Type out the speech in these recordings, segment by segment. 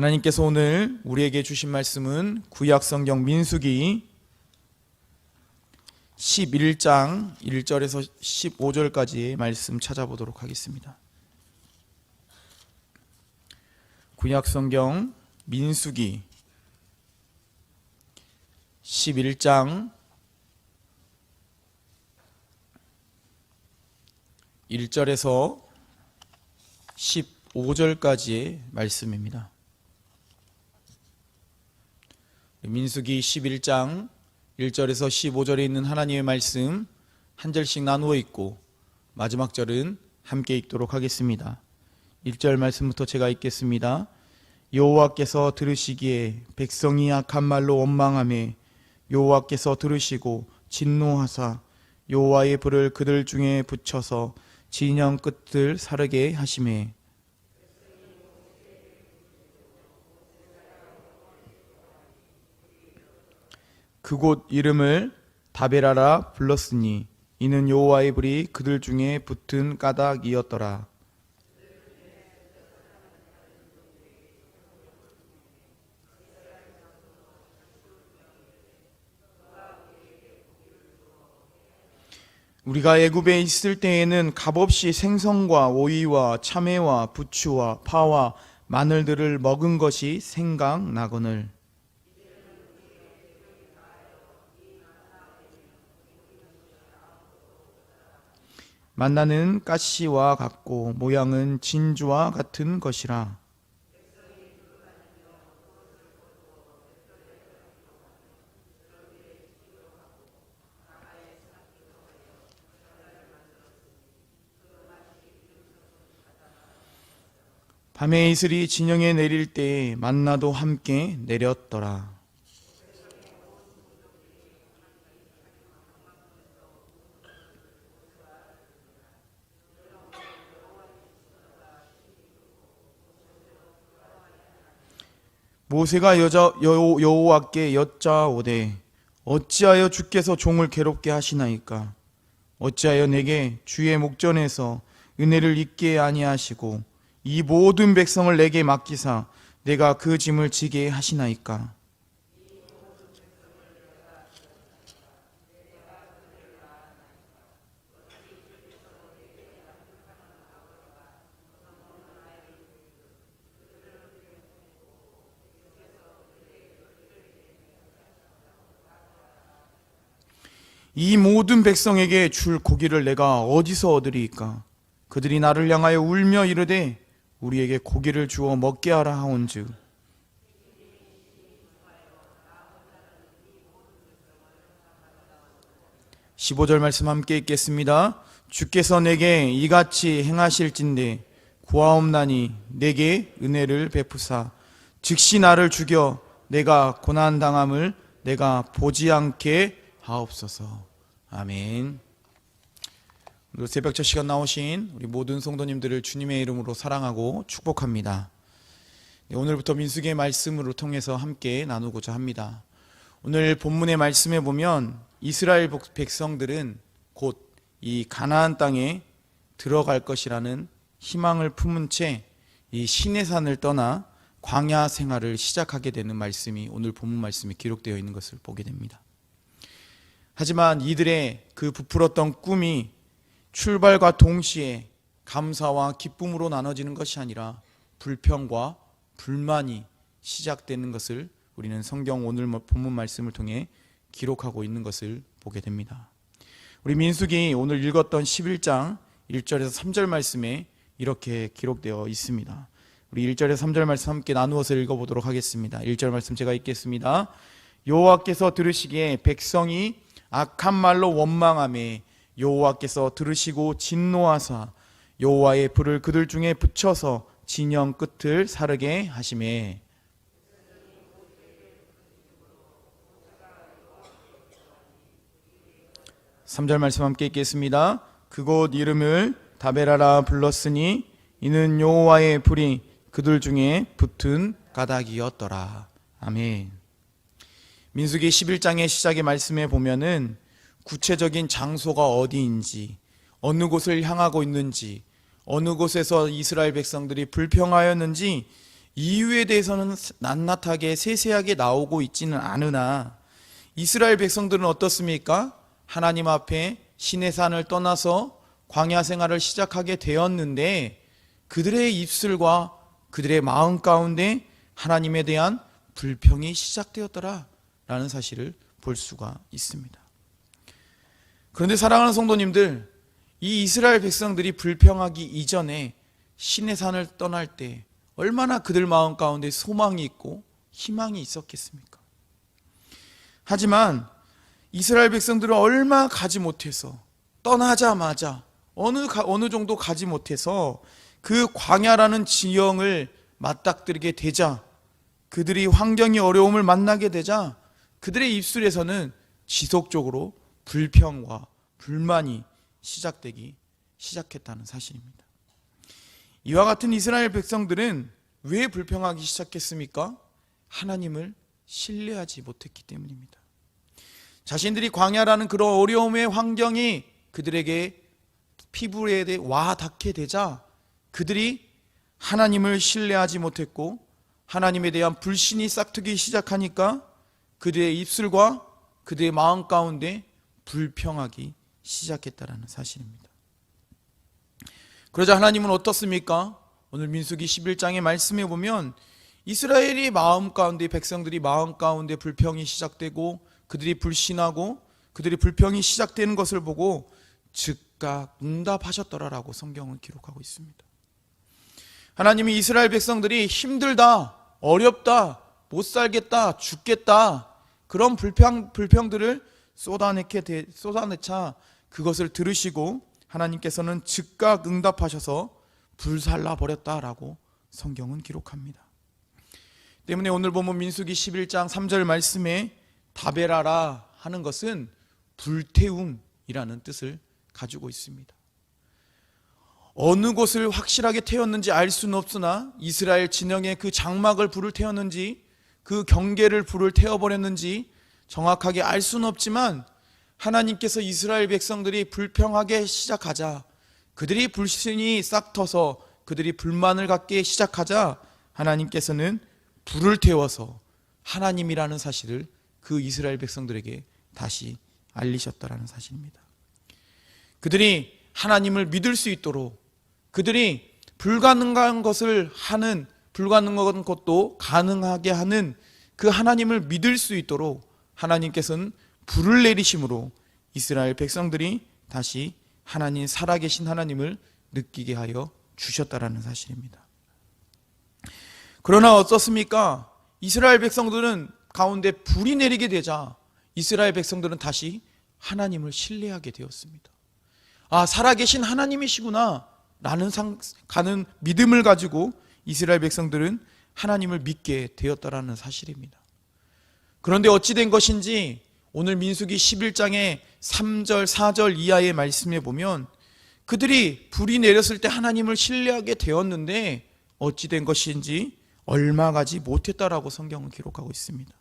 하나님께서 오늘 우리에게 주신 말씀은 구약성경 민수기 11장 1절에서 15절까지의 말씀 찾아보도록 하겠습니다. 구약성경 민수기 11장 1절에서 15절까지의 말씀입니다. 민수기 11장 1절에서 15절에 있는 하나님의 말씀 한 절씩 나누어 읽고 마지막 절은 함께 읽도록 하겠습니다. 1절 말씀부터 제가 읽겠습니다. 여호와께서 들으시기에 백성이 악한 말로 원망하며 여호와께서 들으시고 진노하사 여호와의 불을 그들 중에 붙여서 진영 끝을 사르게 하시매 그곳 이름을 다베라라 불렀으니 이는 여호와의 불이 그들 중에 붙은 까닭이었더라. 우리가 애굽에 있을 때에는 값없이 생선과 오이와 참외와 부추와 파와 마늘들을 먹은 것이 생각나거늘 만나는 가시와 같고 모양은 진주와 같은 것이라. 밤에 이슬이 진영에 내릴 때에 만나도 함께 내렸더라. 모세가 여호와께 여짜오되 어찌하여 주께서 종을 괴롭게 하시나이까? 어찌하여 내게 주의 목전에서 은혜를 잊게 아니하시고 이 모든 백성을 내게 맡기사 내가 그 짐을 지게 하시나이까? 이 모든 백성에게 줄 고기를 내가 어디서 얻으리이까? 그들이 나를 향하여 울며 이르되 우리에게 고기를 주어 먹게 하라 하온즉 15절 말씀 함께 읽겠습니다. 주께서 내게 이같이 행하실진대 구하옵나니 내게 은혜를 베푸사 즉시 나를 죽여 내가 고난당함을 내가 보지 않게 하옵소서. 아멘. 오늘 새벽 첫 시간 나오신 우리 모든 성도님들을 주님의 이름으로 사랑하고 축복합니다. 오늘부터 민수기의 말씀으로 통해서 함께 나누고자 합니다. 오늘 본문의 말씀에 보면 이스라엘 백성들은 곧 이 가나안 땅에 들어갈 것이라는 희망을 품은 채 이 시내산을 떠나 광야 생활을 시작하게 되는 말씀이 오늘 본문 말씀에 기록되어 있는 것을 보게 됩니다. 하지만 이들의 그 부풀었던 꿈이 출발과 동시에 감사와 기쁨으로 나눠지는 것이 아니라 불평과 불만이 시작되는 것을 우리는 성경 오늘 본문 말씀을 통해 기록하고 있는 것을 보게 됩니다. 우리 민수기 오늘 읽었던 11장 1절에서 3절 말씀에 이렇게 기록되어 있습니다. 우리 1절에서 3절 말씀 함께 나누어서 읽어보도록 하겠습니다. 1절 말씀 제가 읽겠습니다. 여호와께서 들으시기에 백성이 악한 말로 원망하며 여호와께서 들으시고 진노하사 여호와의 불을 그들 중에 붙여서 진영 끝을 사르게 하시매 3절 말씀 함께 읽겠습니다. 그곳 이름을 다베라라 불렀으니 이는 여호와의 불이 그들 중에 붙은 까닭이었더라. 아멘. 민수기 11장의 시작의 말씀에 보면은 구체적인 장소가 어디인지, 어느 곳을 향하고 있는지, 어느 곳에서 이스라엘 백성들이 불평하였는지 이유에 대해서는 낱낱하게 세세하게 나오고 있지는 않으나 이스라엘 백성들은 어떻습니까? 하나님 앞에 시내산을 떠나서 광야 생활을 시작하게 되었는데 그들의 입술과 그들의 마음 가운데 하나님에 대한 불평이 시작되었더라라는 사실을 볼 수가 있습니다. 그런데 사랑하는 성도님들, 이 이스라엘 백성들이 불평하기 이전에 시내산을 떠날 때 얼마나 그들 마음 가운데 소망이 있고 희망이 있었겠습니까? 하지만 이스라엘 백성들은 얼마 가지 못해서 떠나자마자 어느 정도 가지 못해서 그 광야라는 지형을 맞닥뜨리게 되자, 그들이 환경이 어려움을 만나게 되자 그들의 입술에서는 지속적으로 불평과 불만이 시작되기 시작했다는 사실입니다. 이와 같은 이스라엘 백성들은 왜 불평하기 시작했습니까? 하나님을 신뢰하지 못했기 때문입니다. 자신들이 광야라는 그런 어려움의 환경이 그들에게 피부에 와 닿게 되자 그들이 하나님을 신뢰하지 못했고 하나님에 대한 불신이 싹트기 시작하니까 그들의 입술과 그들의 마음 가운데 불평하기 시작했다는 사실입니다. 그러자 하나님은 어떻습니까? 오늘 민수기 11장의 말씀에 보면 이스라엘이 마음 가운데, 백성들이 마음 가운데 불평이 시작되고 그들이 불신하고 그들이 불평이 시작되는 것을 보고 즉각 응답하셨더라라고 성경은 기록하고 있습니다. 하나님이 이스라엘 백성들이 힘들다, 어렵다, 못 살겠다, 죽겠다 그런 불평들을 쏟아내차 그것을 들으시고 하나님께서는 즉각 응답하셔서 불살라 버렸다라고 성경은 기록합니다. 때문에 오늘 보면 민수기 11장 3절 말씀에 다베라라 하는 것은 불태움이라는 뜻을 가지고 있습니다. 어느 곳을 확실하게 태웠는지 알 수는 없으나 이스라엘 진영에 그 장막을 불을 태웠는지 그 경계를 불을 태워버렸는지 정확하게 알 수는 없지만 하나님께서 이스라엘 백성들이 불평하게 시작하자, 그들이 불신이 싹터서 그들이 불만을 갖기 시작하자 하나님께서는 불을 태워서 하나님이라는 사실을 그 이스라엘 백성들에게 다시 알리셨다라는 사실입니다. 그들이 하나님을 믿을 수 있도록, 그들이 불가능한 것을 하는, 불가능한 것도 가능하게 하는 그 하나님을 믿을 수 있도록 하나님께서는 불을 내리심으로 이스라엘 백성들이 다시 하나님, 살아계신 하나님을 느끼게 하여 주셨다라는 사실입니다. 그러나 어떻습니까? 이스라엘 백성들은 가운데 불이 내리게 되자 이스라엘 백성들은 다시 하나님을 신뢰하게 되었습니다. 아, 살아계신 하나님이시구나 라는 가는 믿음을 가지고 이스라엘 백성들은 하나님을 믿게 되었다라는 사실입니다. 그런데 어찌 된 것인지 오늘 민수기 11장의 3절, 4절 이하의 말씀에 보면 그들이 불이 내렸을 때 하나님을 신뢰하게 되었는데 어찌 된 것인지 얼마 가지 못했다라고 성경은 기록하고 있습니다.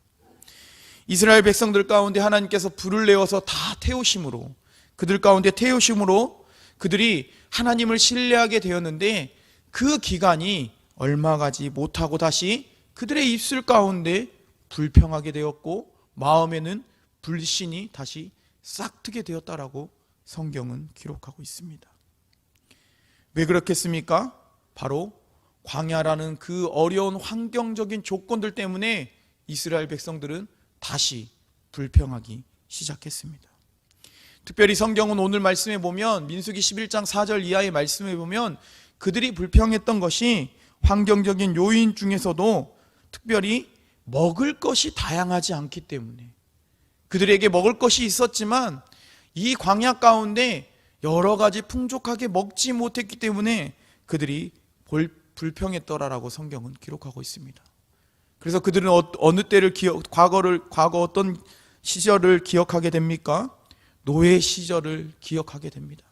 이스라엘 백성들 가운데 하나님께서 불을 내어서 다 태우심으로, 그들 가운데 태우심으로 그들이 하나님을 신뢰하게 되었는데 그 기간이 얼마 가지 못하고 다시 그들의 입술 가운데 불평하게 되었고 마음에는 불신이 다시 싹트게 되었다라고 성경은 기록하고 있습니다. 왜 그렇겠습니까? 바로 광야라는 그 어려운 환경적인 조건들 때문에 이스라엘 백성들은 다시 불평하기 시작했습니다. 특별히 성경은 오늘 말씀에 보면 민수기 11장 4절 이하의 말씀에 보면 그들이 불평했던 것이 환경적인 요인 중에서도 특별히 먹을 것이 다양하지 않기 때문에, 그들에게 먹을 것이 있었지만 이 광야 가운데 여러 가지 풍족하게 먹지 못했기 때문에 그들이 불평했더라라고 성경은 기록하고 있습니다. 그래서 그들은 어느 때를 과거 어떤 시절을 기억하게 됩니까? 노예 시절을 기억하게 됩니다.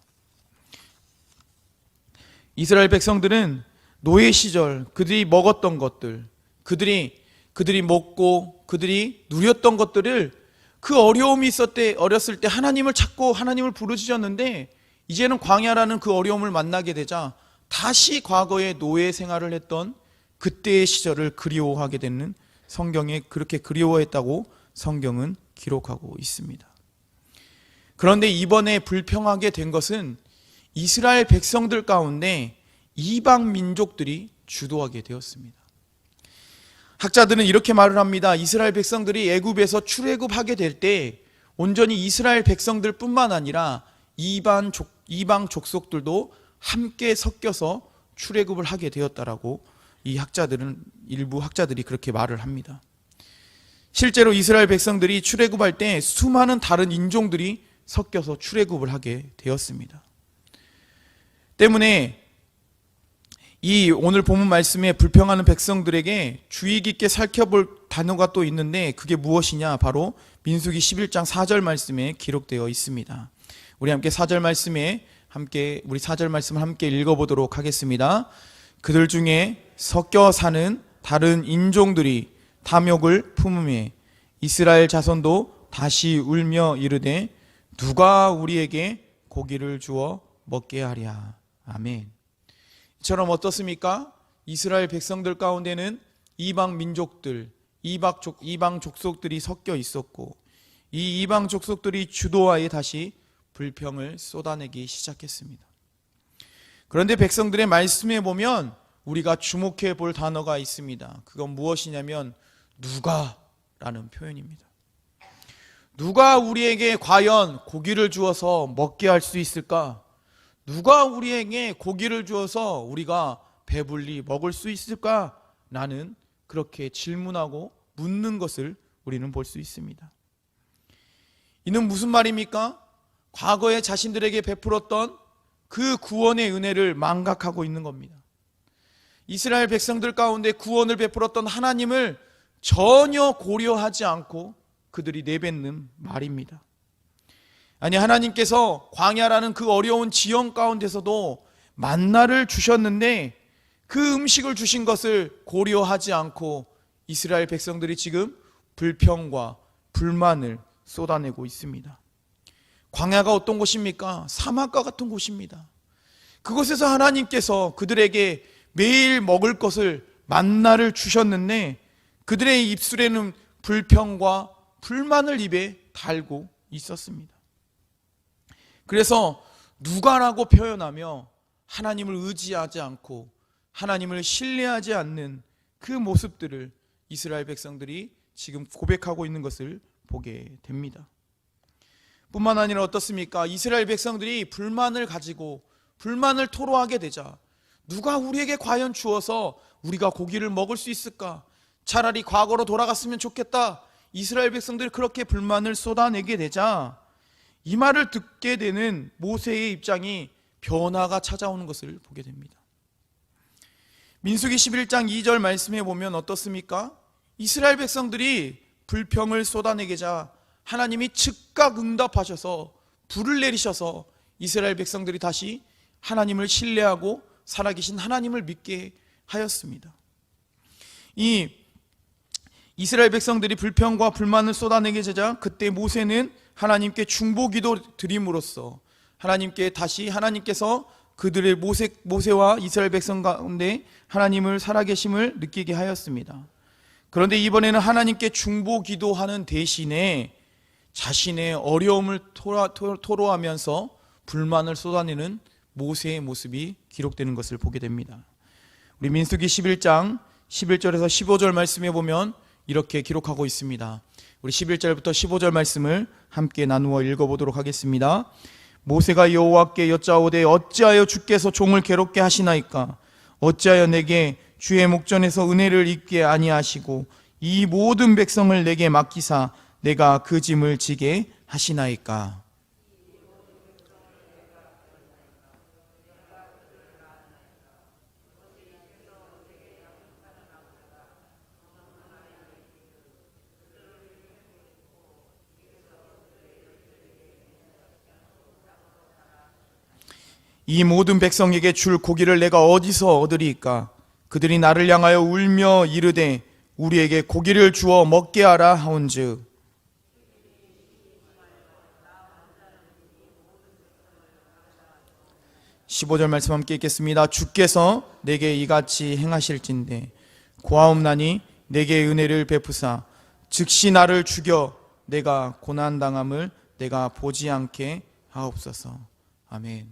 이스라엘 백성들은 노예 시절 그들이 먹었던 것들, 그들이 먹고 그들이 누렸던 것들을 그 어려움이 어렸을 때 하나님을 찾고 하나님을 부르짖었는데 이제는 광야라는 그 어려움을 만나게 되자 다시 과거의 노예 생활을 했던 그때의 시절을 그리워하게 되는, 성경에 그렇게 그리워했다고 성경은 기록하고 있습니다. 그런데 이번에 불평하게 된 것은 이스라엘 백성들 가운데 이방 민족들이 주도하게 되었습니다. 학자들은 이렇게 말을 합니다. 이스라엘 백성들이 애굽에서 출애굽하게 될 때 온전히 이스라엘 백성들 뿐만 아니라 이방 족속들도 함께 섞여서 출애굽을 하게 되었다라고 일부 학자들이 그렇게 말을 합니다. 실제로 이스라엘 백성들이 출애굽할 때 수많은 다른 인종들이 섞여서 출애굽을 하게 되었습니다. 때문에 이 오늘 본문 말씀에 불평하는 백성들에게 주의 깊게 살펴볼 단어가 또 있는데, 그게 무엇이냐? 바로 민수기 11장 4절 말씀에 기록되어 있습니다. 우리 함께 4절 말씀을 함께 읽어보도록 하겠습니다. 그들 중에 섞여 사는 다른 인종들이 탐욕을 품음에 이스라엘 자손도 다시 울며 이르되 누가 우리에게 고기를 주어 먹게 하랴. 아멘. 이처럼 어떻습니까? 이스라엘 백성들 가운데는 이방 민족들, 이방 족속들이 섞여 있었고, 이 이방 족속들이 주도하에 다시 불평을 쏟아내기 시작했습니다. 그런데 백성들의 말씀에 보면 우리가 주목해 볼 단어가 있습니다. 그건 무엇이냐면 누가라는 표현입니다. 누가 우리에게 과연 고기를 주어서 먹게 할 수 있을까? 누가 우리에게 고기를 주어서 우리가 배불리 먹을 수 있을까? 라는 그렇게 질문하고 묻는 것을 우리는 볼 수 있습니다. 이는 무슨 말입니까? 과거에 자신들에게 베풀었던 그 구원의 은혜를 망각하고 있는 겁니다. 이스라엘 백성들 가운데 구원을 베풀었던 하나님을 전혀 고려하지 않고 그들이 내뱉는 말입니다. 아니, 하나님께서 광야라는 그 어려운 지형 가운데서도 만나를 주셨는데 그 음식을 주신 것을 고려하지 않고 이스라엘 백성들이 지금 불평과 불만을 쏟아내고 있습니다. 광야가 어떤 곳입니까? 사막과 같은 곳입니다. 그곳에서 하나님께서 그들에게 매일 먹을 것을 만나를 주셨는데 그들의 입술에는 불평과 불만을 입에 달고 있었습니다. 그래서 누가라고 표현하며 하나님을 의지하지 않고 하나님을 신뢰하지 않는 그 모습들을 이스라엘 백성들이 지금 고백하고 있는 것을 보게 됩니다. 뿐만 아니라 어떻습니까? 이스라엘 백성들이 불만을 가지고 불만을 토로하게 되자 누가 우리에게 과연 주어서 우리가 고기를 먹을 수 있을까? 차라리 과거로 돌아갔으면 좋겠다. 이스라엘 백성들이 그렇게 불만을 쏟아내게 되자 이 말을 듣게 되는 모세의 입장이 변화가 찾아오는 것을 보게 됩니다. 민수기 11장 2절 말씀해 보면 어떻습니까? 이스라엘 백성들이 불평을 쏟아내게자 하나님이 즉각 응답하셔서 불을 내리셔서 이스라엘 백성들이 다시 하나님을 신뢰하고 살아계신 하나님을 믿게 하였습니다. 이 이스라엘 백성들이 불평과 불만을 쏟아내게 되자 그때 모세는 하나님께 중보기도 드림으로써 하나님께서 그들의 모세와 이스라엘 백성 가운데 하나님을 살아계심을 느끼게 하였습니다. 그런데 이번에는 하나님께 중보기도하는 대신에 자신의 어려움을 토로하면서 불만을 쏟아내는 모세의 모습이 기록되는 것을 보게 됩니다. 우리 민수기 11장 11절에서 15절 말씀에 보면 이렇게 기록하고 있습니다. 우리 11절부터 15절 말씀을 함께 나누어 읽어보도록 하겠습니다. 모세가 여호와께 여짜오되 어찌하여 주께서 종을 괴롭게 하시나이까? 어찌하여 내게 주의 목전에서 은혜를 입게 아니하시고 이 모든 백성을 내게 맡기사 내가 그 짐을 지게 하시나이까? 이 모든 백성에게 줄 고기를 내가 어디서 얻으리이까? 그들이 나를 향하여 울며 이르되 우리에게 고기를 주어 먹게 하라 하온즉. (15절) 말씀 함께 읽겠습니다. 주께서 내게 이같이 행하실진대 고아옵나니 내게 은혜를 베푸사 즉시 나를 죽여 내가 고난당함을 내가 보지 않게 하옵소서. 아멘.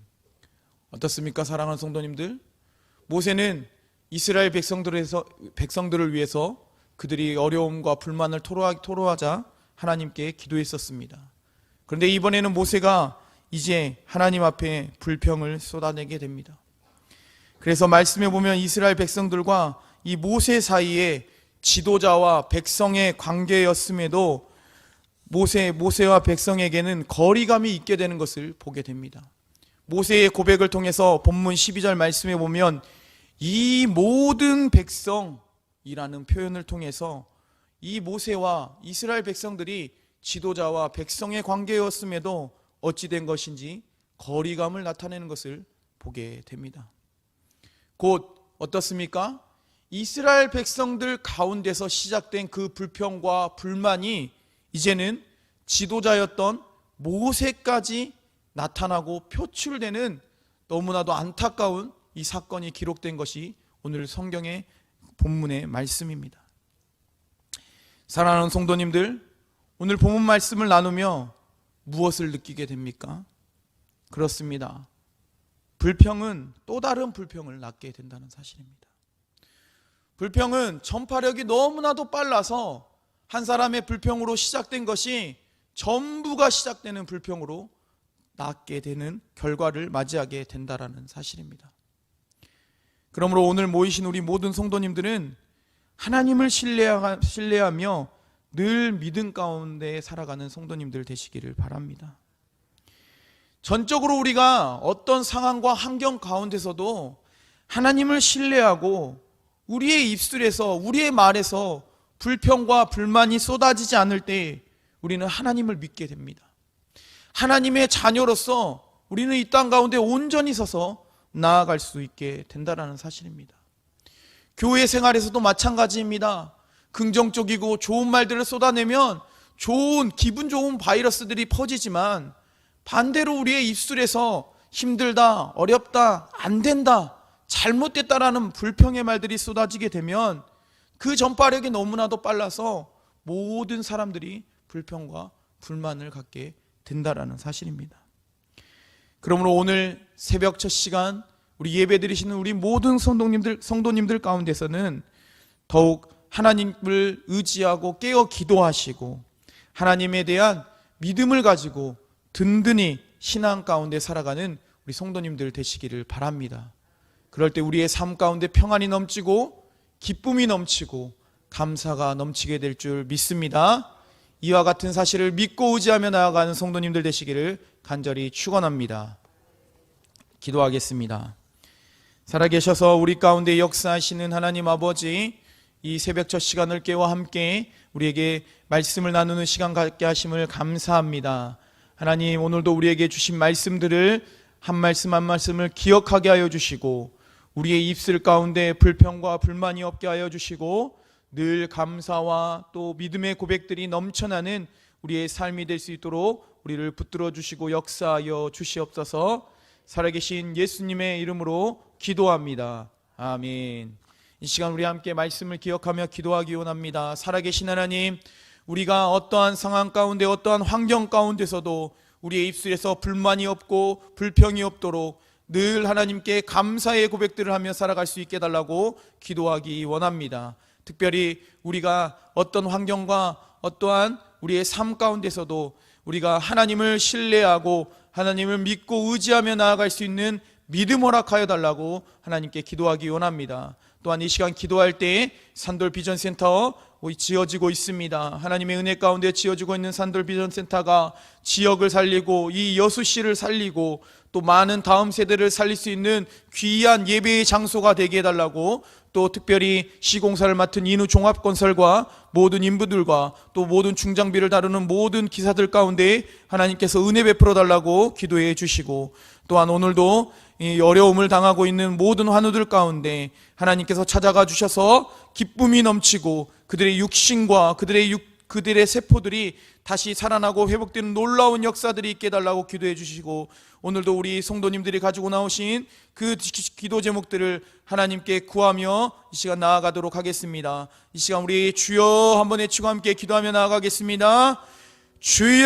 어떻습니까, 사랑하는 성도님들? 모세는 이스라엘 백성들을 위해서 그들이 어려움과 불만을 토로하자 하나님께 기도했었습니다. 그런데 이번에는 모세가 이제 하나님 앞에 불평을 쏟아내게 됩니다. 그래서 말씀에 보면 이스라엘 백성들과 이 모세 사이에 지도자와 백성의 관계였음에도 모세와 백성에게는 거리감이 있게 되는 것을 보게 됩니다. 모세의 고백을 통해서 본문 12절 말씀에 보면 이 모든 백성이라는 표현을 통해서 이 모세와 이스라엘 백성들이 지도자와 백성의 관계였음에도 어찌 된 것인지 거리감을 나타내는 것을 보게 됩니다. 곧 어떻습니까? 이스라엘 백성들 가운데서 시작된 그 불평과 불만이 이제는 지도자였던 모세까지 나타나고 표출되는 너무나도 안타까운 이 사건이 기록된 것이 오늘 성경의 본문의 말씀입니다. 사랑하는 성도님들, 오늘 본문 말씀을 나누며 무엇을 느끼게 됩니까? 그렇습니다. 불평은 또 다른 불평을 낳게 된다는 사실입니다. 불평은 전파력이 너무나도 빨라서 한 사람의 불평으로 시작된 것이 전부가 시작되는 불평으로 낳게 되는 결과를 맞이하게 된다는 사실입니다. 그러므로 오늘 모이신 우리 모든 성도님들은 하나님을 신뢰하며 늘 믿음 가운데 살아가는 성도님들 되시기를 바랍니다. 전적으로 우리가 어떤 상황과 환경 가운데서도 하나님을 신뢰하고 우리의 입술에서, 우리의 말에서 불평과 불만이 쏟아지지 않을 때 우리는 하나님을 믿게 됩니다. 하나님의 자녀로서 우리는 이 땅 가운데 온전히 서서 나아갈 수 있게 된다는 사실입니다. 교회 생활에서도 마찬가지입니다. 긍정적이고 좋은 말들을 쏟아내면 기분 좋은 바이러스들이 퍼지지만 반대로 우리의 입술에서 힘들다, 어렵다, 안 된다, 잘못됐다라는 불평의 말들이 쏟아지게 되면 그 전파력이 너무나도 빨라서 모든 사람들이 불평과 불만을 갖게 된다라는 사실입니다. 그러므로 오늘 새벽 첫 시간 우리 예배 드리시는 우리 모든 성도님들 가운데서는 더욱 하나님을 의지하고 깨어 기도하시고 하나님에 대한 믿음을 가지고 든든히 신앙 가운데 살아가는 우리 성도님들 되시기를 바랍니다. 그럴 때 우리의 삶 가운데 평안이 넘치고 기쁨이 넘치고 감사가 넘치게 될 줄 믿습니다. 이와 같은 사실을 믿고 의지하며 나아가는 성도님들 되시기를 간절히 축원합니다. 기도하겠습니다. 살아계셔서 우리 가운데 역사하시는 하나님 아버지, 이 새벽 첫 시간을 깨워 함께 우리에게 말씀을 나누는 시간 갖게 하심을 감사합니다. 하나님, 오늘도 우리에게 주신 말씀들을 한 말씀 한 말씀을 기억하게 하여 주시고 우리의 입술 가운데 불평과 불만이 없게 하여 주시고 늘 감사와 또 믿음의 고백들이 넘쳐나는 우리의 삶이 될 수 있도록 우리를 붙들어 주시고 역사하여 주시옵소서. 살아계신 예수님의 이름으로 기도합니다. 아멘. 이 시간 우리 함께 말씀을 기억하며 기도하기 원합니다. 살아계신 하나님, 우리가 어떠한 상황 가운데 어떠한 환경 가운데서도 우리의 입술에서 불만이 없고 불평이 없도록 늘 하나님께 감사의 고백들을 하며 살아갈 수 있게 해달라고 기도하기 원합니다. 특별히 우리가 어떤 환경과 어떠한 우리의 삶 가운데서도 우리가 하나님을 신뢰하고 하나님을 믿고 의지하며 나아갈 수 있는 믿음 허락하여 달라고 하나님께 기도하기 원합니다. 또한 이 시간 기도할 때에 산돌 비전센터 지어지고 있습니다. 하나님의 은혜 가운데 지어지고 있는 산돌 비전센터가 지역을 살리고 이 여수시를 살리고 또 많은 다음 세대를 살릴 수 있는 귀한 예배의 장소가 되게 해달라고, 또 특별히 시공사를 맡은 인후 종합건설과 모든 인부들과 또 모든 중장비를 다루는 모든 기사들 가운데 하나님께서 은혜 베풀어 달라고 기도해 주시고, 또한 오늘도 이 어려움을 당하고 있는 모든 환우들 가운데 하나님께서 찾아가 주셔서 기쁨이 넘치고 그들의 육신과 그들의 그들의 세포들이 다시 살아나고 회복되는 놀라운 역사들이 있게 해달라고 기도해 주시고, 오늘도 우리 성도님들이 가지고 나오신 그 기도 제목들을 하나님께 구하며 이 시간 나아가도록 하겠습니다. 이 시간 우리 주여 한번 외치고 함께 기도하며 나아가겠습니다. 주여!